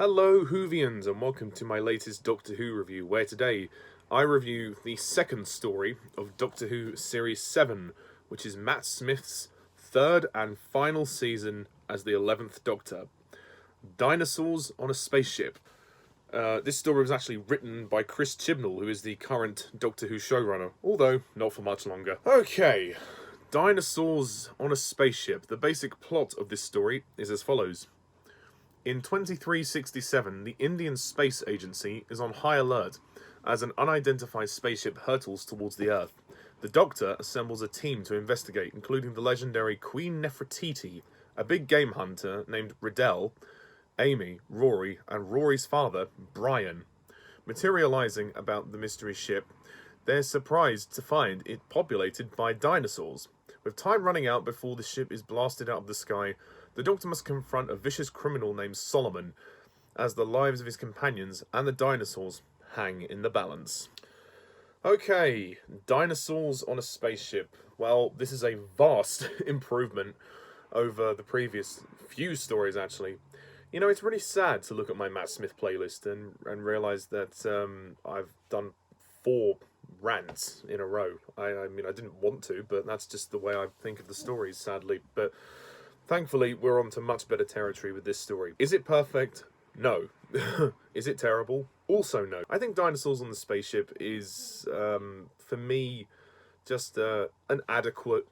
Hello Whovians and welcome to my latest Doctor Who review, where today I review the second story of Doctor Who Series 7, which is Matt Smith's third and final season as the 11th Doctor. Dinosaurs on a Spaceship. This story was actually written by Chris Chibnall, who is the current Doctor Who showrunner, although not for much longer. Okay, Dinosaurs on a Spaceship. The basic plot of this story is as follows. In 2367, the Indian Space Agency is on high alert as an unidentified spaceship hurtles towards the Earth. The Doctor assembles a team to investigate, including the legendary Queen Nefertiti, a big game hunter named Riddell, Amy, Rory, and Rory's father, Brian. Materializing about the mystery ship, they're surprised to find it populated by dinosaurs. With time running out before the ship is blasted out of the sky, the Doctor must confront a vicious criminal named Solomon, as the lives of his companions and the dinosaurs hang in the balance. Okay, Dinosaurs on a Spaceship. Well, this is a vast improvement over the previous few stories, actually. You know, it's really sad to look at my Matt Smith playlist and realise that I've done 4 rants in a row. I mean, I didn't want to, but that's just the way I think of the stories, sadly. But thankfully, we're on to much better territory with this story. Is it perfect? No. Is it terrible? Also no. I think Dinosaurs on the Spaceship is, for me, just an adequate,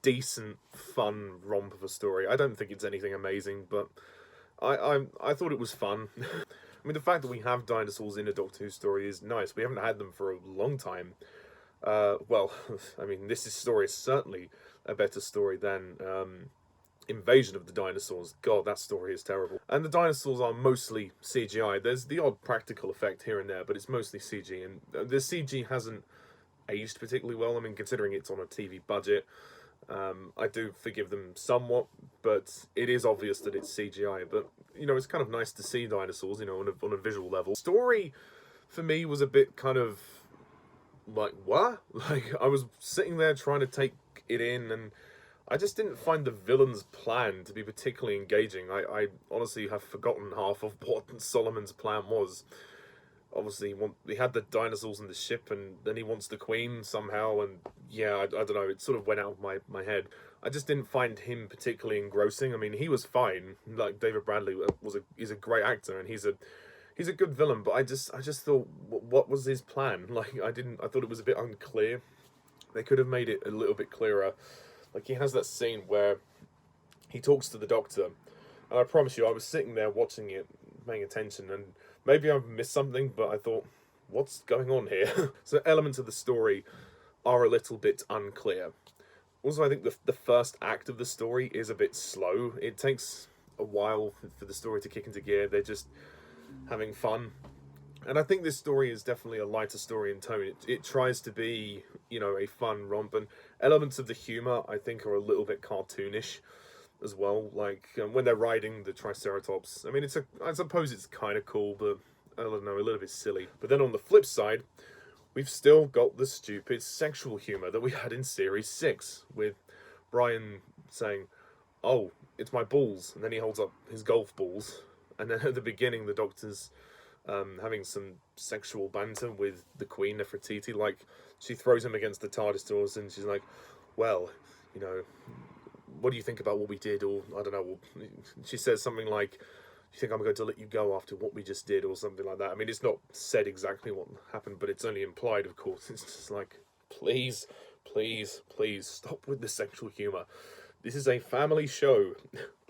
decent, fun romp of a story. I don't think it's anything amazing, but I thought it was fun. I mean, the fact that we have dinosaurs in a Doctor Who story is nice. We haven't had them for a long time. Well, I mean, this story is certainly a better story than Invasion of the Dinosaurs. God, that story is terrible. And the dinosaurs are mostly CGI. There's the odd practical effect here and there, but it's mostly CG. And the CG hasn't aged particularly well. I mean, considering it's on a TV budget, I do forgive them somewhat, but it is obvious that it's CGI. But, you know, it's kind of nice to see dinosaurs, you know, on a visual level. Story, for me, was a bit kind of like, what? Like, I was sitting there trying to take it in, and I just didn't find the villain's plan to be particularly engaging. I honestly have forgotten half of what Solomon's plan was. Obviously, he had the dinosaurs in the ship, and then he wants the Queen somehow, and yeah, I don't know, it sort of went out of my head. I just didn't find him particularly engrossing. I mean, he was fine. Like, David Bradley is a great actor, and he's a good villain, but I just thought, what was his plan? Like, I thought it was a bit unclear. They could have made it a little bit clearer. Like, he has that scene where he talks to the Doctor, and I promise you, I was sitting there watching it, paying attention, and maybe I've missed something, but I thought, what's going on here? So elements of the story are a little bit unclear. Also, I think the first act of the story is a bit slow. It takes a while for the story to kick into gear. They're just having fun. And I think this story is definitely a lighter story in tone. It tries to be, you know, a fun romp, and elements of the humour, I think, are a little bit cartoonish as well. Like, when they're riding the Triceratops. I mean, I suppose it's kind of cool, but I don't know, a little bit silly. But then on the flip side, we've still got the stupid sexual humour that we had in Series 6, with Brian saying, oh, it's my balls, and then he holds up his golf balls. And then at the beginning, the Doctor's having some sexual banter with the Queen Nefertiti. Like, she throws him against the TARDIS doors, and she's like, well, you know, what do you think about what we did? Or, I don't know, she says something like, do you think I'm going to let you go after what we just did, or something like that. I mean, it's not said exactly what happened, but it's only implied, of course. It's just like, please, please, please, stop with the sexual humour. This is a family show.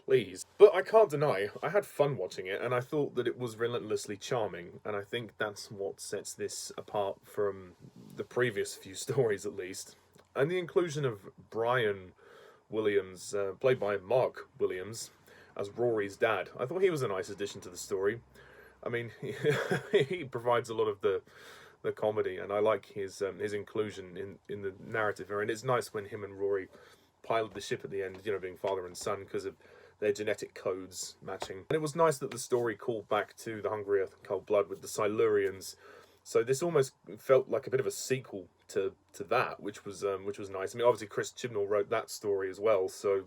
Please. But I can't deny, I had fun watching it, and I thought that it was relentlessly charming, and I think that's what sets this apart from the previous few stories, at least. And the inclusion of Brian Williams, played by Mark Williams, as Rory's dad, I thought he was a nice addition to the story. I mean, he provides a lot of the comedy, and I like his inclusion in the narrative here, and it's nice when him and Rory pilot the ship at the end, you know, being father and son, because of their genetic codes matching. And it was nice that the story called back to the Hungry Earth and Cold Blood with the Silurians. So this almost felt like a bit of a sequel to that, which was nice. I mean, obviously Chris Chibnall wrote that story as well, so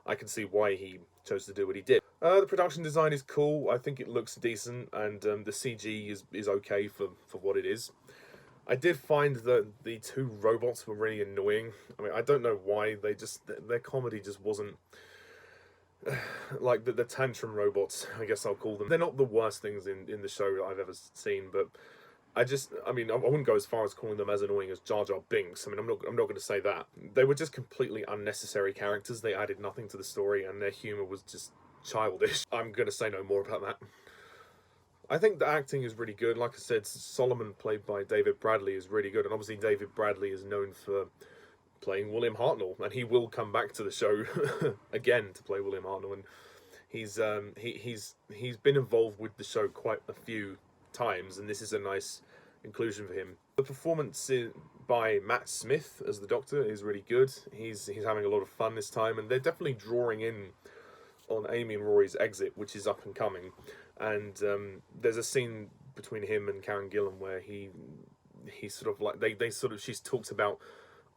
I can see why he chose to do what he did. The production design is cool. I think it looks decent, and the CG is okay for what it is. I did find that the two robots were really annoying. I mean, I don't know why. Their comedy just wasn't like the tantrum robots, I guess I'll call them. They're not the worst things in the show that I've ever seen, but I mean, I wouldn't go as far as calling them as annoying as Jar Jar Binks. I mean, I'm not going to say that. They were just completely unnecessary characters. They added nothing to the story, and their humor was just childish. I'm going to say no more about that. I think the acting is really good. Like I said, Solomon, played by David Bradley, is really good, and obviously David Bradley is known for playing William Hartnell, and he will come back to the show again to play William Hartnell, and he's been involved with the show quite a few times, and this is a nice inclusion for him. The performance by Matt Smith as the Doctor is really good. He's having a lot of fun this time, and they're definitely drawing in on Amy and Rory's exit, which is up and coming. And there's a scene between him and Karen Gillan where he sort of like she's talked about,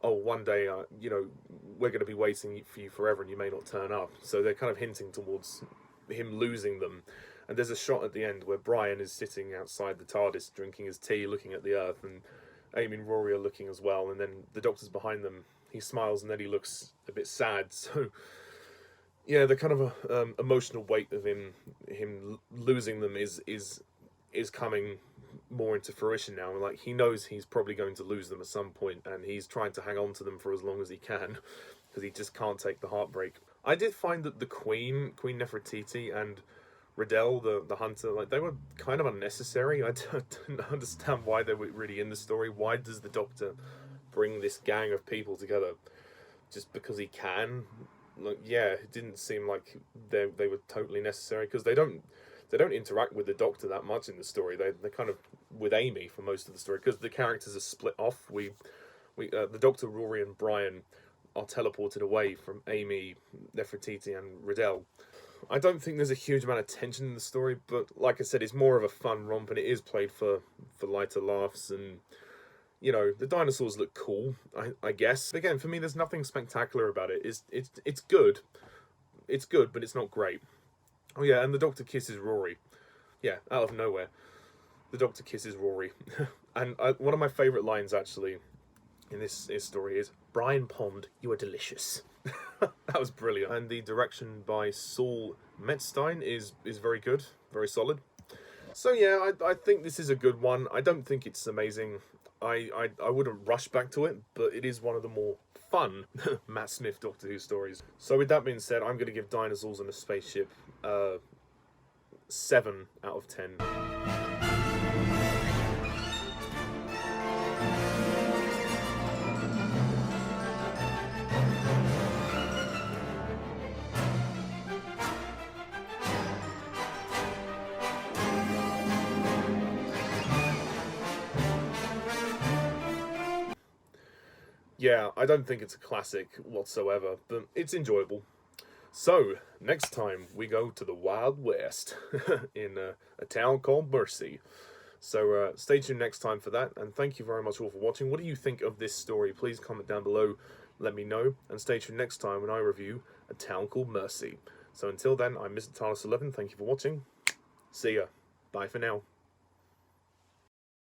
oh, one day you know, we're going to be waiting for you forever and you may not turn up. So they're kind of hinting towards him losing them. And there's a shot at the end where Brian is sitting outside the TARDIS drinking his tea, looking at the Earth, and Amy and Rory are looking as well. And then the Doctor's behind them. He smiles and then he looks a bit sad. So yeah, the kind of emotional weight of him losing them is coming more into fruition now. Like, he knows he's probably going to lose them at some point, and he's trying to hang on to them for as long as he can because he just can't take the heartbreak. I did find that the Queen Nefertiti, and Riddell, the hunter, like, they were kind of unnecessary. I didn't understand why they were really in the story. Why does the Doctor bring this gang of people together just because he can? Like, yeah, it didn't seem like they were totally necessary, because they don't interact with the Doctor that much in the story. They're kind of with Amy for most of the story, because the characters are split off. The Doctor, Rory, and Brian are teleported away from Amy, Nefertiti, and Riddell. I don't think there's a huge amount of tension in the story, but like I said, it's more of a fun romp, and it is played for lighter laughs. And you know, the dinosaurs look cool, I guess. Again, for me, there's nothing spectacular about it. It's good. It's good, but it's not great. Oh yeah, and the Doctor kisses Rory. Yeah, out of nowhere. The Doctor kisses Rory. And one of my favourite lines, actually, in this story is, "Brian Pond, you are delicious." That was brilliant. And the direction by Saul Metzstein is very good, very solid. So yeah, I think this is a good one. I don't think it's amazing. I wouldn't rush back to it, but it is one of the more fun Matt Smith Doctor Who stories. So with that being said, I'm going to give Dinosaurs and a Spaceship 7 out of 10. Yeah, I don't think it's a classic whatsoever, but it's enjoyable. So, next time we go to the Wild West in a town called Mercy. So stay tuned next time for that, and thank you very much all for watching. What do you think of this story? Please comment down below, let me know, and stay tuned next time when I review A Town Called Mercy. So until then, I'm Mr. Talos11, thank you for watching, see ya, bye for now.